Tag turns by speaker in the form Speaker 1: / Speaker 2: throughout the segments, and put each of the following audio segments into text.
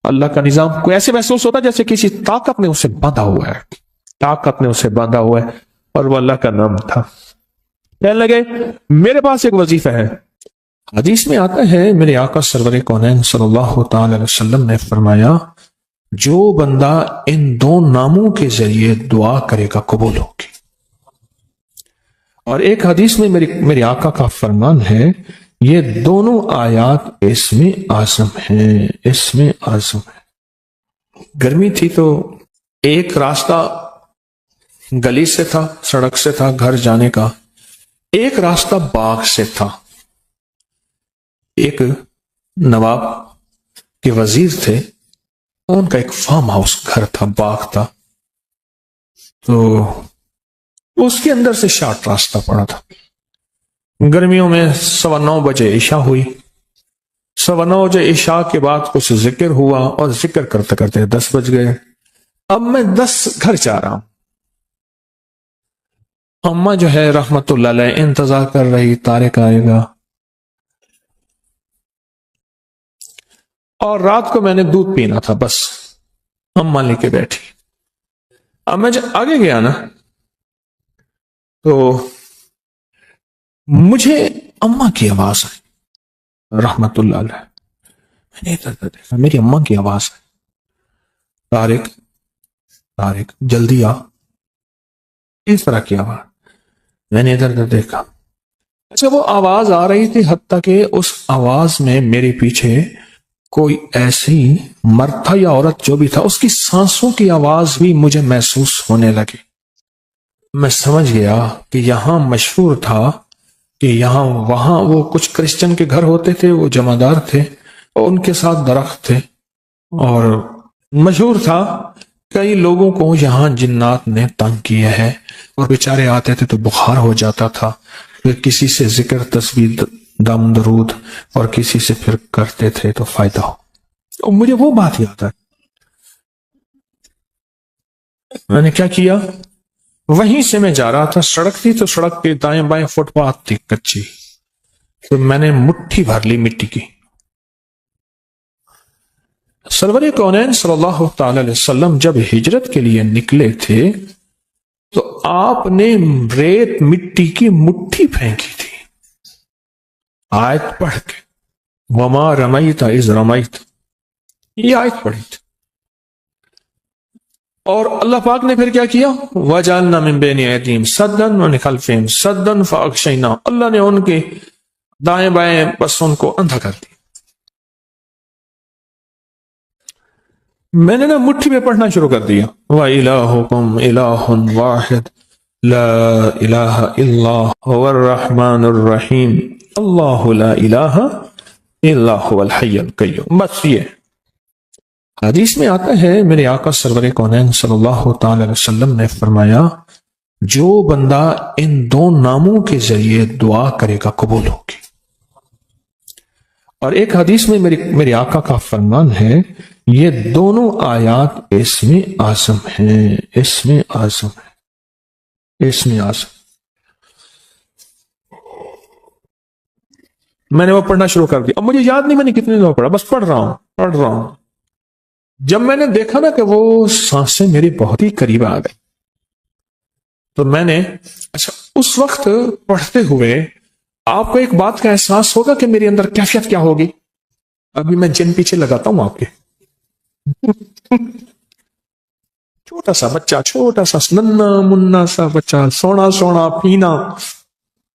Speaker 1: اللہ کا نظام کوئی ایسے محسوس ہوتا ہے جیسے کسی طاقت نے اسے باندھا ہوا ہے، طاقت نے اسے باندھا ہوا ہے، اور وہ اللہ کا نام تھا۔ کہنے لگے میرے پاس ایک وظیفہ ہے۔ حدیث میں آتا ہے میرے آقا سرور کونین صلی اللہ تعالی علیہ وسلم نے فرمایا جو بندہ ان دو ناموں کے ذریعے دعا کرے گا قبول ہوگی۔ اور ایک حدیث میں میرے آقا کا فرمان ہے یہ دونوں آیات اسم اعظم ہیں، اسم اعظم ہے۔ گرمی تھی تو ایک راستہ گلی سے تھا، سڑک سے تھا گھر جانے کا، ایک راستہ باغ سے تھا۔ ایک نواب کے وزیر تھے، ان کا ایک فارم ہاؤس گھر تھا، باغ تھا، تو اس کے اندر سے شارٹ راستہ پڑا تھا۔ گرمیوں میں 9:15 بجے عشاء ہوئی، 9:15 بجے عشاء کے بعد کچھ ذکر ہوا، اور ذکر کرتے کرتے 10 بج گئے۔ اب میں 10 گھر جا رہا ہوں۔ اماں جو ہے رحمت اللہ علیہ انتظار کر رہی طارق آئے گا، اور رات کو میں نے دودھ پینا تھا، بس اماں لے کے بیٹھی۔ اب میں جب آگے گیا نا تو مجھے اماں کی آواز آئی رحمت اللہ علیہ۔ میں نے ادھر دیکھا، میری اماں کی آواز ہے، طارق طارق جلدی آ، اس طرح کی آواز۔ میں نے ادھر دیکھا، اچھا وہ آواز آ رہی تھی، حتیٰ کہ اس آواز میں میرے پیچھے کوئی ایسی مرد تھا یا عورت جو بھی تھا، اس کی سانسوں کی آواز بھی مجھے محسوس ہونے لگی۔ میں سمجھ گیا کہ یہاں مشہور تھا کہ یہاں وہاں وہ کچھ کرسچن کے گھر ہوتے تھے، وہ جمعدار تھے، اور ان کے ساتھ درخت تھے، اور مشہور تھا کئی لوگوں کو یہاں جنات نے تنگ کیا ہے، اور بیچارے آتے تھے تو بخار ہو جاتا تھا، پھر کسی سے ذکر تسبیح دم درود اور کسی سے پھر کرتے تھے تو فائدہ ہو۔ اور مجھے وہ بات یاد ہے، میں نے کیا کیا، وہیں سے میں جا رہا تھا، سڑک تھی تو سڑک کے دائیں بائیں فٹ پاتھ تھی کچی، تو میں نے مٹھی بھر لی مٹی کی۔ سرور کونین صلی اللہ تعالی علیہ وسلم جب ہجرت کے لیے نکلے تھے تو آپ نے ریت مٹی کی مٹھی پھینکی تھی، آیت پڑھ کے، وما رمیت اذ رمیت، یہ آیت پڑھی تھی۔ اور اللہ پاک نے پھر کیا کیا، وَجَعَلْنَا مِن بَيْنِ أَيْدِيهِمْ سَدًّا وَمِنْ خَلْفِهِمْ سَدًّا فَأَغْشَيْنَاهُمْ، اللہ نے ان کے دائیں بائیں بس ان کو اندھا کر دیا۔ میں نے نا مٹھی میں پڑھنا شروع کر دیا، وَإِلَٰهُكُمْ إِلَٰهٌ وَاحِدٌ لَا إِلَٰهَ إِلَّا هُوَ الرَّحْمَٰنُ الرَّحِيمُ اللَّهُ لَا إِلَٰهَ إِلَّا هُوَ الْحَيُّ الْقَيُّومُ۔ بس یہ حدیث میں آتا ہے میرے آقا سرور کونین صلی اللہ تعالی علیہ وسلم نے فرمایا جو بندہ ان دو ناموں کے ذریعے دعا کرے گا قبول ہوگی۔ اور ایک حدیث میں میرے آقا کا فرمان ہے یہ دونوں آیات اسم اعظم ہیں، اسم اعظم ہے، اسم اعظم۔ میں نے وہ پڑھنا شروع کر دیا، اب مجھے یاد نہیں میں نے کتنے دفعہ پڑھا، بس پڑھ رہا ہوں۔ جب میں نے دیکھا نا کہ وہ سانسیں میری بہت ہی قریب آ گئی، تو میں نے اچھا اس وقت پڑھتے ہوئے آپ کو ایک بات کا احساس ہوگا کہ میرے اندر کیفیت کیا ہوگی۔ ابھی میں جن پیچھے لگاتا ہوں آپ کے، چھوٹا سا بچہ، چھوٹا سا ننا منا سا بچہ، سونا سونا پینا،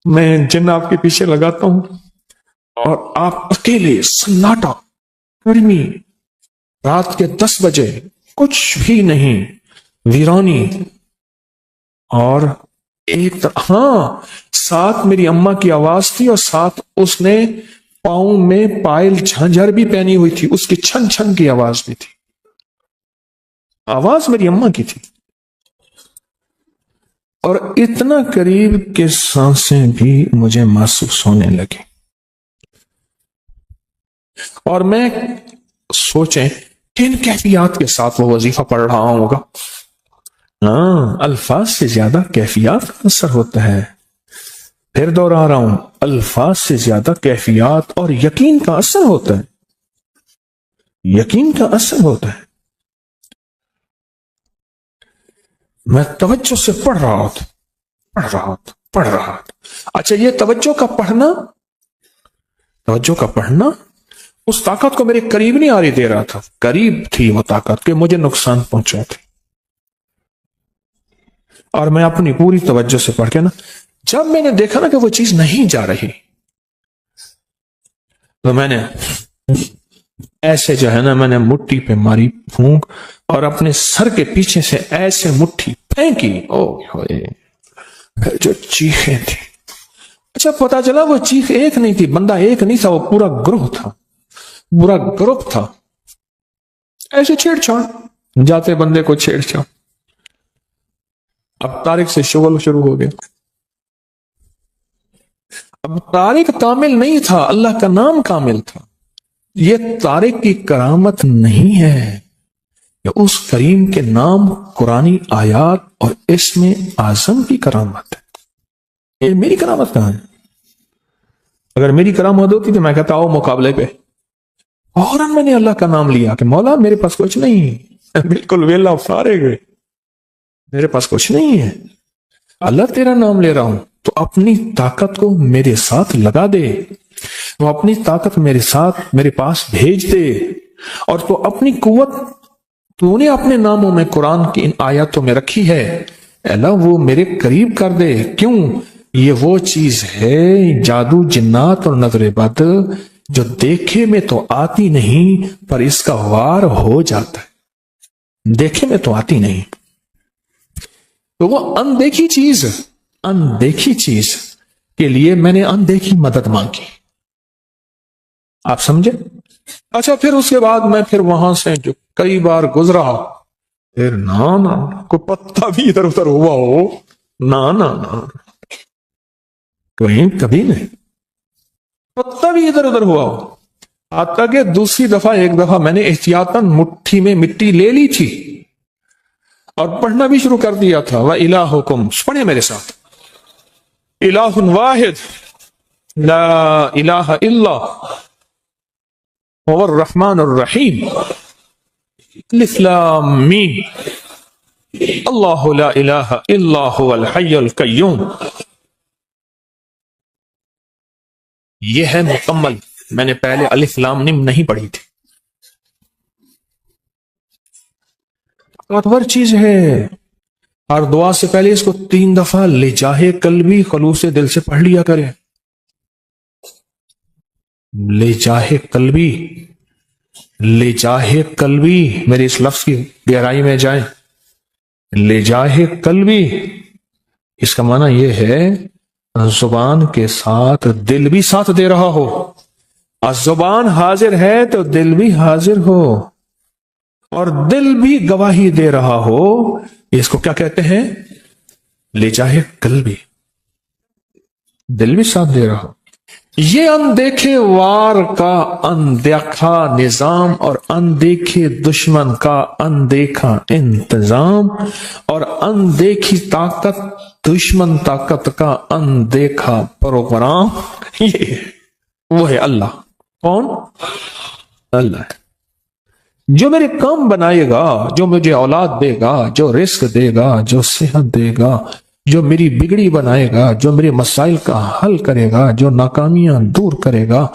Speaker 1: میں جن آپ کے پیچھے لگاتا ہوں، اور آپ اکیلے، سناٹا، گرمی، رات کے 10 بجے، کچھ بھی نہیں، ویرانی، اور ایک ساتھ میری اماں کی آواز تھی، اور ساتھ اس نے پاؤں میں پائل جھنجھر بھی پہنی ہوئی تھی، اس کی چھن چھن کی آواز بھی تھی، آواز میری اماں کی تھی، اور اتنا قریب کہ سانسیں بھی مجھے محسوس ہونے لگی۔ اور میں سوچیں کن کیفیات کے ساتھ وہ وظیفہ پڑھ رہا ہوگا۔ الفاظ سے زیادہ کیفیات کا اثر ہوتا ہے، پھر دوہرا رہا ہوں، الفاظ سے زیادہ کیفیات اور یقین کا اثر ہوتا ہے۔ یقین کا اثر ہوتا ہے. میں توجہ سے پڑھ رہا تھا. اچھا یہ توجہ کا پڑھنا اس طاقت کو میرے قریب نہیں آ رہی دے رہا تھا. قریب تھی وہ طاقت کہ مجھے نقصان پہنچا تھا. اور میں اپنی پوری توجہ سے پڑھ کے نا, جب میں نے دیکھا نا کہ وہ چیز نہیں جا رہی, تو میں نے ایسے جو ہے نا, میں نے مٹھی پہ ماری پھونک اور اپنے سر کے پیچھے سے ایسے مٹھی پھینکی. جو چیخیں تھی, اچھا پتا چلا وہ چیخ ایک نہیں تھی, بندہ ایک نہیں تھا, وہ پورا گروپ تھا. ایسے چھیڑ چھاڑ, جاتے بندے کو چھیڑ چھاڑ. اب طارق سے شغل شروع ہو گیا. اب طارق کامل نہیں تھا, اللہ کا نام کامل تھا. یہ طارق کی کرامت نہیں ہے, یہ اس کریم کے نام, قرآنی آیات اور اسم اعظم کی کرامت ہے. یہ میری کرامت کہاں ہے؟ اگر میری کرامت ہوتی تو میں کہتا آؤ مقابلے پہ. فوراً میں نے اللہ کا نام لیا کہ مولا میرے پاس کچھ نہیں, بالکل ویلا فارغ ہے, میرے پاس کچھ نہیں ہے, اللہ تیرا نام لے رہا ہوں, تو اپنی طاقت کو میرے ساتھ لگا دے, تو اپنی طاقت میرے ساتھ میرے پاس بھیج دے, اور تو اپنی قوت تو نے اپنے ناموں میں قرآن کی ان آیاتوں میں رکھی ہے, اللہ وہ میرے قریب کر دے. کیوں؟ یہ وہ چیز ہے جادو, جنات اور نظر بد جو دیکھے میں تو آتی نہیں پر اس کا وار ہو جاتا ہے. دیکھے میں تو آتی نہیں, تو وہ اندیکھی چیز کے لیے میں نے اندیکھی مدد مانگی. آپ سمجھے؟ اچھا پھر اس کے بعد میں پھر وہاں سے جو کئی بار گزرا, پھر نا کوئی پتا بھی ادھر ادھر ہوا ہو, نا کبھی نہیں پتا بھی ادھر ادھر ہوا ہو. آتا کہ دوسری دفعہ, ایک دفعہ میں نے احتیاطاً مٹھی میں مٹی لے لی تھی اور پڑھنا بھی شروع کر دیا تھا. وَإِلَٰهُكُمْ, پڑھیں میرے ساتھ, الہ واحد لا الہ الا هو الرحمن الرحیم, الف لام میم, اللہ لا الہ الا هو الحی القیوم. یہ ہے مکمل. میں نے پہلے الف لام میم نہیں پڑھی تھی. طاقتور چیز ہے. اور دعا سے پہلے اس کو 3 دفعہ لجاہ قلبی خلوص دل سے پڑھ لیا کرے. لجاہ قلبی, میرے اس لفظ کی گہرائی میں جائیں. لجاہ قلبی, اس کا معنی یہ ہے زبان کے ساتھ دل بھی ساتھ دے رہا ہو, اور زبان حاضر ہے تو دل بھی حاضر ہو, اور دل بھی گواہی دے رہا ہو. اس کو کیا کہتے ہیں؟ لجاہ قلبی, دل بھی ساتھ دے رہا ہو. یہ اندیکھے وار کا اندیکھا نظام, اور اندیکھے دشمن کا اندیکھا انتظام, اور اندیکھی طاقت دشمن طاقت کا اندیکھا پروگرام. یہ وہ ہے اللہ. کون؟ اللہ ہے جو میرے کام بنائے گا, جو مجھے اولاد دے گا, جو رزق دے گا, جو صحت دے گا, جو میری بگڑی بنائے گا, جو میرے مسائل کا حل کرے گا, جو ناکامیاں دور کرے گا,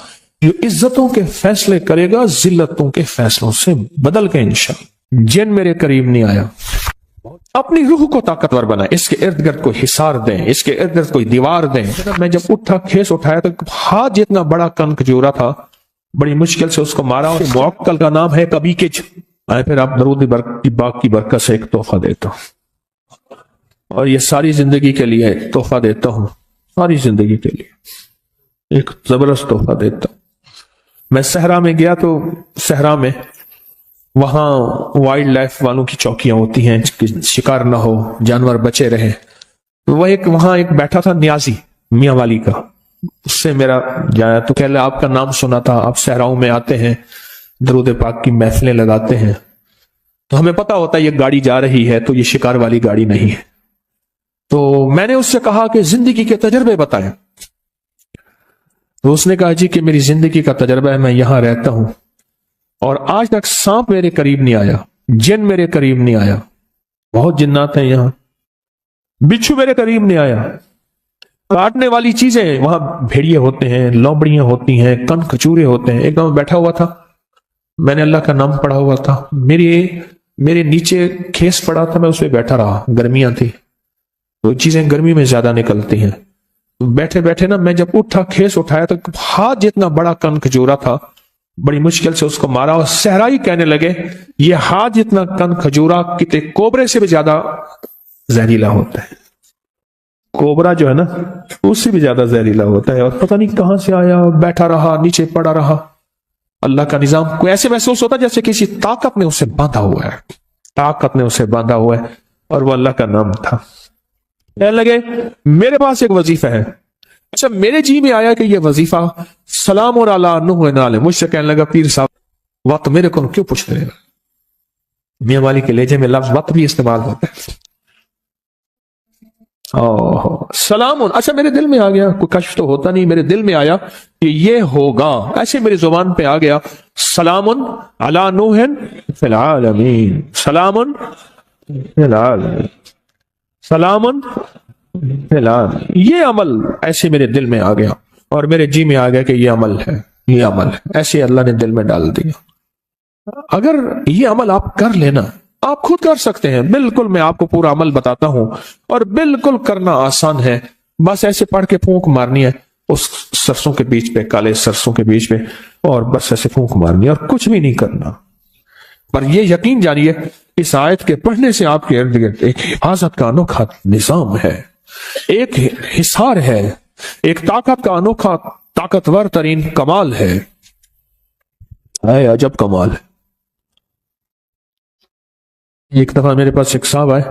Speaker 1: جو عزتوں کے فیصلے کرے گا ذلتوں کے فیصلوں سے بدل کے انشاءاللہ. جن میرے قریب نہیں آیا, اپنی روح کو طاقتور بنائے, اس کے ارد گرد کوئی حصار دیں, اس کے ارد گرد کوئی دیوار دیں. میں جب اٹھا کھیس اٹھایا تو ہاتھ جتنا بڑا کنک جورا تھا, بڑی مشکل سے اس کو مارا, اور موکل کا نام ہے کبھی کچھ. پھر آپ درود کی باغ کی برکت سے ایک تحفہ دیتا ہوں, اور یہ ساری زندگی کے لیے تحفہ دیتا ہوں, ساری زندگی کے لیے ایک زبردست تحفہ دیتا ہوں. میں صحرا میں گیا تو صحرا میں وہاں وائلڈ لائف والوں کی چوکیاں ہوتی ہیں کہ شکار نہ ہو, جانور بچے رہے. وہ وہاں ایک بیٹھا تھا نیازی میاں والی کا, اس سے میرا جایا تو کہہ لے آپ کا نام سنا تھا, آپ صحراؤں میں آتے ہیں, درود پاک کی محفلیں لگاتے ہیں, تو ہمیں پتا ہوتا ہے یہ گاڑی جا رہی ہے تو یہ شکار والی گاڑی نہیں ہے. تو میں نے اس سے کہا کہ زندگی کے تجربے بتائیں. تو اس نے کہا جی کہ میری زندگی کا تجربہ ہے, میں یہاں رہتا ہوں اور آج تک سانپ میرے قریب نہیں آیا، جن میرے قریب نہیں آیا، بہت جنات ہیں یہاں، بچھو میرے قریب نہیں آیا، کاٹنے والی چیزیں وہاں بھیڑیے ہوتے ہیں، لومڑیاں ہوتی ہیں، کن کھچورے ہوتے ہیں۔ ایک دم بیٹھا ہوا تھا، میں نے اللہ کا نام پڑھا ہوا تھا، میرے نیچے کھیس پڑا تھا، میں اس پہ بیٹھا رہا، گرمیاں تھی تو چیزیں گرمی میں زیادہ نکلتی ہیں، بیٹھے بیٹھے نا میں جب اٹھا، کھیس اٹھایا تو ہاتھ جتنا بڑا کن کھجورا تھا، بڑی مشکل سے اس کو مارا، اور صحرائی کہنے لگے یہ ہاتھ جتنا کن کھجورا کتے کوبرے سے بھی زیادہ زہریلا ہوتا ہے، کوبرا جو ہے نا اس سے بھی زیادہ زہریلا ہوتا ہے، اور پتہ نہیں کہاں سے آیا، بیٹھا رہا، نیچے پڑا رہا۔ اللہ کا نظام کوئی ایسے محسوس ہوتا جیسے کسی طاقت نے اسے باندھا ہوا ہے، طاقت نے اسے باندھا ہوا ہے، اور وہ اللہ کا نام تھا۔ کہنے لگے میرے پاس ایک وظیفہ ہے۔ اچھا میرے جی میں آیا کہ یہ وظیفہ سلام اور علی نوح نالے، مجھ سے کہنے لگا پیر صاحب وقت میرے کو کیوں پوچھتے ہیں؟ میاں والی کے لہجے میں لفظ وقت بھی استعمال ہوتا ہے۔ سلام، اچھا میرے دل میں آ گیا، کوئی کشف تو ہوتا نہیں، میرے دل میں آیا کہ یہ ہوگا، ایسے میری زبان پہ آ گیا سلام علی نوح فی العالمین، سلام فی العالمین، سلام فی العالمین۔ یہ عمل ایسے میرے دل میں آ گیا، اور میرے جی میں آ گیا کہ یہ عمل ہے، یہ عمل ہے، ایسے اللہ نے دل میں ڈال دیا۔ اگر یہ عمل آپ کر لینا، آپ خود کر سکتے ہیں، بالکل میں آپ کو پورا عمل بتاتا ہوں، اور بالکل کرنا آسان ہے، بس ایسے پڑھ کے پھونک مارنی ہے اس سرسوں کے بیچ پہ، کالے سرسوں کے بیچ پہ، اور بس ایسے پھونک مارنی ہے اور کچھ بھی نہیں کرنا۔ پر یہ یقین جانیے اس آیت کے پڑھنے سے آپ کے ارد گرد ایک حفاظت کا انوکھا نظام ہے، ایک حصار ہے، ایک طاقت کا انوکھا طاقتور ترین کمال ہے، اے عجب کمال ہے۔ ایک دفعہ میرے پاس ایک صاحب آئے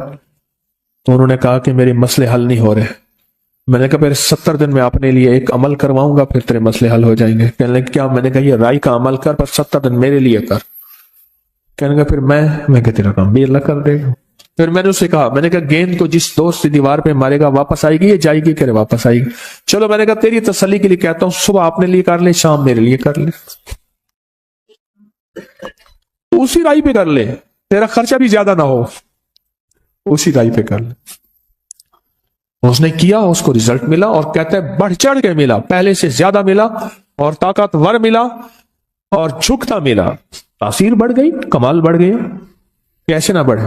Speaker 1: تو انہوں نے کہا کہ میرے مسئلے حل نہیں ہو رہے۔ میں نے کہا پھر 70 دن میں اپنے لیے ایک عمل کرواؤں گا، پھر تیرے مسئلے حل ہو جائیں گے۔ کہنے لگے کیا؟ میں نے کہا یہ رائی کا عمل کر، پر 70 دن میرے لیے کر۔ کہنے لگا پھر میں کہ تیرا کام بھی اللہ کر دے گا۔ پھر میں نے اسے کہا، میں نے کہا گیند کو جس دوست دیوار پہ مارے گا واپس آئے گی یا جائے گی؟ کہ واپس آئے گی۔ چلو میں نے کہا تیری تسلی کے لیے کہتا ہوں صبح اپنے لیے کر لے، شام میرے لیے کر لے، اسی رائی پہ کر لے، تیرا خرچہ بھی زیادہ نہ ہو، اسی رائی پہ کر لے۔ اس نے کیا، اس کو رزلٹ ملا، اور کہتا ہے بڑھ چڑھ کے ملا، پہلے سے زیادہ ملا، اور طاقتور ملا، اور جھکتا ملا، تاثیر بڑھ گئی، کمال بڑھ گیا۔ کیسے نہ بڑھے؟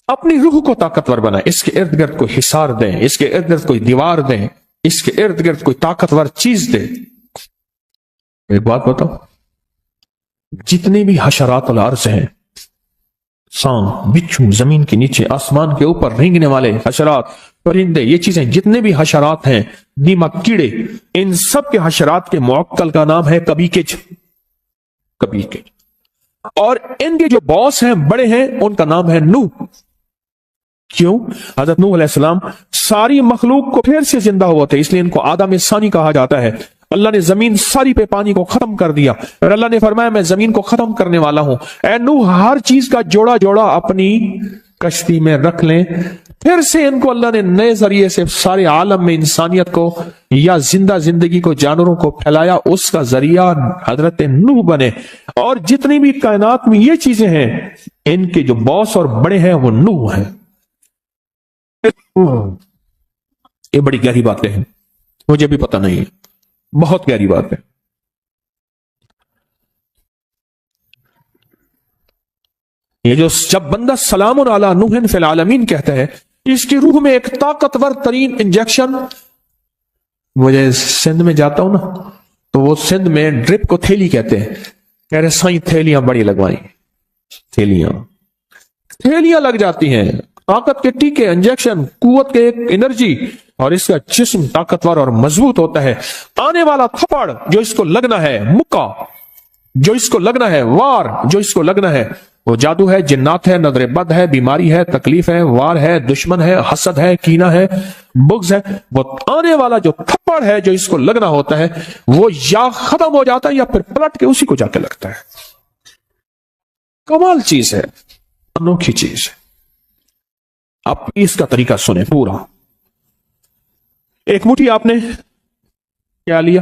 Speaker 1: اپنی روح کو طاقتور بنائیں، اس کے ارد گرد کوئی حصار دیں، اس کے ارد گرد کوئی دیوار دیں، اس کے ارد گرد کوئی طاقتور چیز دیں۔ ایک بات بتاؤ، جتنے بھی حشرات الارض ہیں، سانپ، بچھو، زمین کے نیچے، آسمان کے اوپر رینگنے والے حشرات، پرندے، یہ چیزیں جتنے بھی حشرات ہیں، دیمک، کیڑے، ان سب کے حشرات کے معقل کا نام ہے کبیکج، کبیکج۔ اور ان کے جو باس ہیں، بڑے ہیں، ان کا نام ہے نوح۔ کیوں؟ حضرت نوح علیہ السلام ساری مخلوق کو پھر سے زندہ ہوا تھے، اس لیے ان کو آدم ثانی کہا جاتا ہے۔ اللہ نے زمین ساری پہ پانی کو ختم کر دیا، اور اللہ نے فرمایا میں زمین کو ختم کرنے والا ہوں، اے نوح ہر چیز کا جوڑا جوڑا اپنی کشتی میں رکھ لیں۔ پھر سے ان کو اللہ نے نئے ذریعے سے سارے عالم میں انسانیت کو یا زندہ زندگی کو، جانوروں کو پھیلایا، اس کا ذریعہ حضرت نوح بنے۔ اور جتنی بھی کائنات میں یہ چیزیں ہیں، ان کے جو باس اور بڑے ہیں وہ نوح ہیں۔ یہ بڑی گہری باتیں ہیں، مجھے بھی پتہ نہیں ہے، بہت گہری بات ہے۔ یہ جو جب بندہ سلام علی نوح فی العالمین کہتا ہے، اس کی روح میں ایک طاقتور ترین انجیکشن۔ مجھے سندھ میں جاتا ہوں نا، تو وہ سندھ میں ڈرپ کو تھیلی کہتے ہیں، کہہ رہے سائیں تھیلیاں بڑی لگوائیں، تھیلیاں لگ جاتی ہیں، طاقت کے ٹیکے، انجیکشن، قوت کے ایک انرجی، اور اس کا جسم طاقتور اور مضبوط ہوتا ہے۔ آنے والا تھپڑ جو اس کو لگنا ہے، مکہ جو اس کو لگنا ہے، وار جو اس کو لگنا ہے، وہ جادو ہے، جنات ہے، نظر بد ہے، بیماری ہے، تکلیف ہے، وار ہے، دشمن ہے، حسد ہے، کینہ ہے، بغض ہے۔ وہ آنے والا جو تھپڑ ہے جو اس کو لگنا ہوتا ہے، وہ یا ختم ہو جاتا ہے یا پھر پلٹ کے اسی کو جا کے لگتا ہے۔ کمال چیز ہے، انوکھی چیز ہے۔ آپ اس کا طریقہ سنیں پورا۔ ایک مٹھی آپ نے کیا لیا؟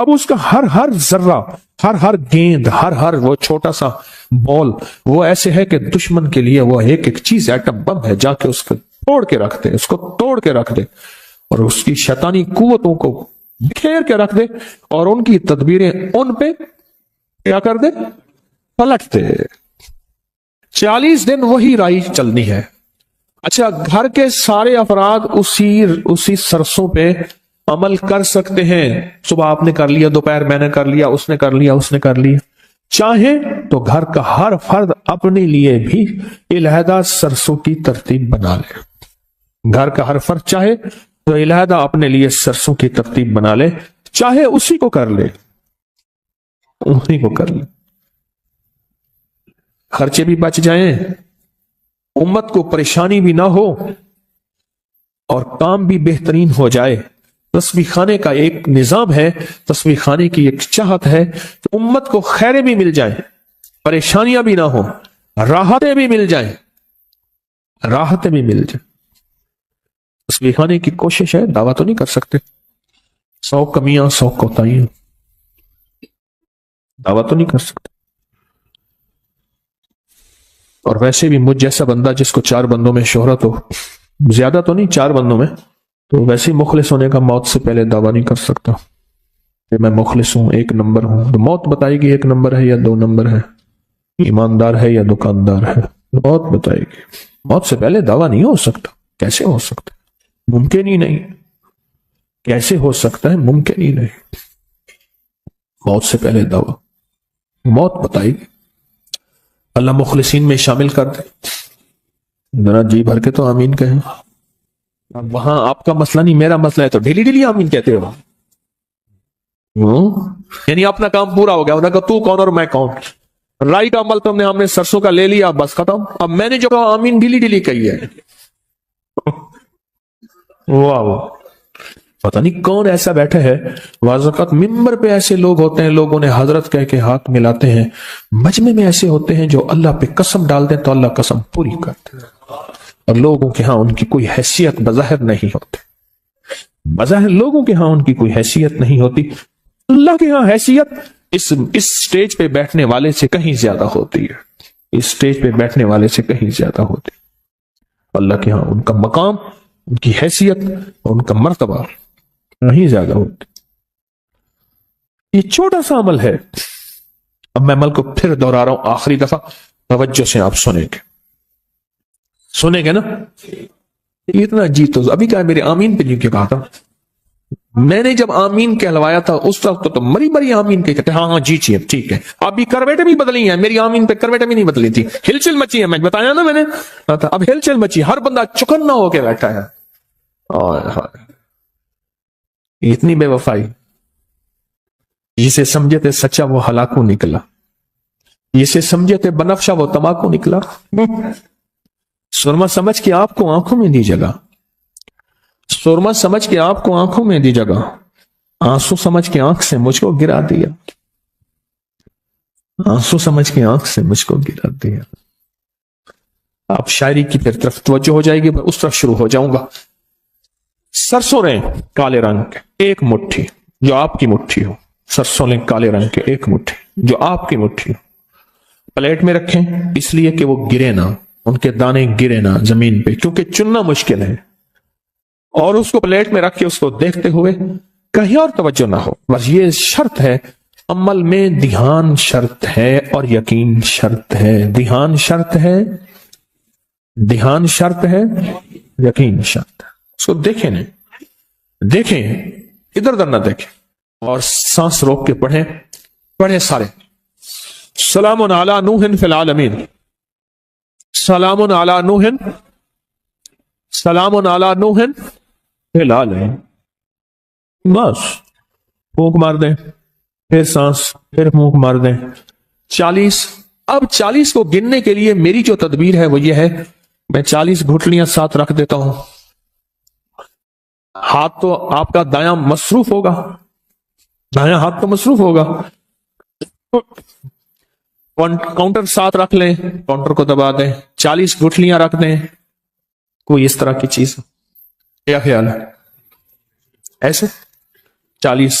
Speaker 1: اب اس کا ہر ہر ذرہ، ہر گیند، ہر وہ چھوٹا سا بال، وہ ایسے ہے کہ دشمن کے لیے وہ ایک ایک چیز ایٹم بم ہے، جا کے اس کو توڑ کے رکھ دے، اس کو توڑ کے رکھ دے، اور اس کی شیطانی قوتوں کو بکھیر کے رکھ دے، اور ان کی تدبیریں ان پہ کیا کر دے، پلٹ دے۔ 40 دن وہی رائی چلنی ہے۔ اچھا، گھر کے سارے افراد اسی سرسوں پہ عمل کر سکتے ہیں؟ صبح آپ نے کر لیا، دوپہر میں نے کر لیا، اس نے کر لیا، اس نے کر لیا۔ چاہے تو گھر کا ہر فرد اپنے لیے بھی علیحدہ سرسوں کی ترتیب بنا لے۔ گھر کا ہر فرد چاہے تو علیحدہ اپنے لیے سرسوں کی ترتیب بنا لے، چاہے اسی کو کر لے، اسی کو کر لے، خرچے بھی بچ جائیں، امت کو پریشانی بھی نہ ہو، اور کام بھی بہترین ہو جائے۔ تسبیح خانے کا ایک نظام ہے، تسبیح خانے کی ایک چاہت ہے کہ امت کو خیریں بھی مل جائیں، پریشانیاں بھی نہ ہو، راحتیں بھی مل جائیں، راحتیں بھی مل جائیں۔ تسبیح خانے کی کوشش ہے، دعویٰ تو نہیں کر سکتے، 100 کمیاں 100 کوتاہیاں، دعویٰ تو نہیں کر سکتے۔ اور ویسے بھی مجھ جیسا بندہ جس کو 4 بندوں میں شہرت ہو، زیادہ تو نہیں، 4 بندوں میں، تو ویسے مخلص ہونے کا موت سے پہلے دعویٰ نہیں کر سکتا کہ میں مخلص ہوں، 1 نمبر ہوں۔ تو موت بتائے گی 1 نمبر ہے یا 2 نمبر ہے، ایماندار ہے یا دکاندار ہے، موت بتائے گی۔ موت سے پہلے دعویٰ نہیں ہو سکتا، کیسے ہو سکتا؟ ممکن ہی نہیں، کیسے ہو سکتا ہے؟ ممکن ہی نہیں، موت سے پہلے دعویٰ، موت بتائے گی۔ اللہ مخلصین میں شامل کر دے، ذرا جی بھر کے تو آمین کہیں۔ اب وہاں آپ کا مسئلہ نہیں، میرا مسئلہ ہے، تو ڈیلی ڈیلی آمین کہتے ہو، یعنی اپنا کام پورا ہو گیا، انہوں نے کہا تو کون اور میں کون، رائی کا عمل تم نے، ہم نے سرسوں کا لے لیا، بس ختم۔ اب میں نے جو کہا آمین ڈیلی ڈیلی کہی ہے، واہ، پتہ نہیں کون ایسا بیٹھا ہے۔ بعض اوقات ممبر پہ ایسے لوگ ہوتے ہیں، لوگوں نے حضرت کہہ کے ہاتھ ملاتے ہیں، مجمع میں ایسے ہوتے ہیں جو اللہ پہ قسم ڈالتے ہیں تو اللہ قسم پوری کرتے ہیں، اور لوگوں کے ہاں ان کی کوئی حیثیت بظاہر نہیں ہوتی، بظاہر لوگوں کے ہاں ان کی کوئی حیثیت نہیں ہوتی، اللہ کے ہاں حیثیت اس سٹیج پہ بیٹھنے والے سے کہیں زیادہ ہوتی ہے، اس سٹیج پہ بیٹھنے والے سے کہیں زیادہ ہوتی ہے۔ اللہ کے ہاں ان کا مقام، ان کی حیثیت، ان کا مرتبہ نہیں زیادہ ہوتی۔ یہ چھوٹا سا عمل ہے۔ اب میں عمل کو پھر دوہرا رہا ہوں آخری دفعہ، توجہ سے آپ سنیں گے نا؟ اتنا جی تو ابھی کیا میرے آمین پہ کیوں کہا تھا؟ میں نے جب آمین کہلوایا تھا اس وقت تو مری آمین کہتے، ہاں جی ٹھیک ہے۔ ابھی کرویٹیں بھی بدلی ہیں، میری آمین پہ کرویٹیں بھی نہیں بدلی تھی، ہلچل مچی ہے، میں بتایا نا میں نے، اب ہلچل مچی، ہر بندہ چکنا ہو کے بیٹھا ہے۔ اتنی بے وفائی، جسے سمجھے تھے سچا وہ ہلاکو نکلا، جسے سمجھے تھے بنفشا وہ تماکو نکلا۔ سرما سمجھ کے آپ کو آنکھوں میں دی جگہ، سرما سمجھ کے آپ کو آنکھوں میں دی جگہ، آنسو سمجھ کے آنکھ سے مجھ کو گرا دیا، آنسو سمجھ کے آنکھ سے مجھ کو گرا دیا۔ آپ شاعری کی پھر طرف توجہ ہو جائے گی، میں اس طرف شروع ہو جاؤں گا۔ سرسوں لیں کالے رنگ کے 1 مٹھی، جو آپ کی مٹھی ہو، سرسوں لیں کالے رنگ کے 1 مٹھی، جو آپ کی مٹھی ہو، پلیٹ میں رکھیں، اس لیے کہ وہ گرے نہ، ان کے دانے گرے نہ زمین پہ، کیونکہ چننا مشکل ہے، اور اس کو پلیٹ میں رکھ کے اس کو دیکھتے ہوئے کہیں اور توجہ نہ ہو۔ بس یہ شرط ہے، عمل میں دھیان شرط ہے اور یقین شرط ہے، دھیان شرط ہے، دھیان شرط ہے، یقین شرط ہے۔ اس کو دیکھیں نہیں، دیکھیں ادھر ادھر نہ دیکھیں، اور سانس روک کے پڑھیں سارے۔ سلام علی نوح فی العالمین، سلام علی نوح، سلام علی نوح فی العالمین، بس پھونک مار دیں، پھر سانس، پھر پھونک مار دیں۔ 40، اب 40 کو گننے کے لیے میری جو تدبیر ہے وہ یہ ہے، میں 40 گھٹلیاں ساتھ رکھ دیتا ہوں، ہاتھ تو آپ کا دایاں مصروف ہوگا، دایاں ہاتھ تو مصروف ہوگا، کاؤنٹر ساتھ رکھ لیں، کاؤنٹر کو دبا دیں، 40 گٹھلیاں رکھ دیں، کوئی اس طرح کی چیز، کیا خیال ہے؟ ایسے 40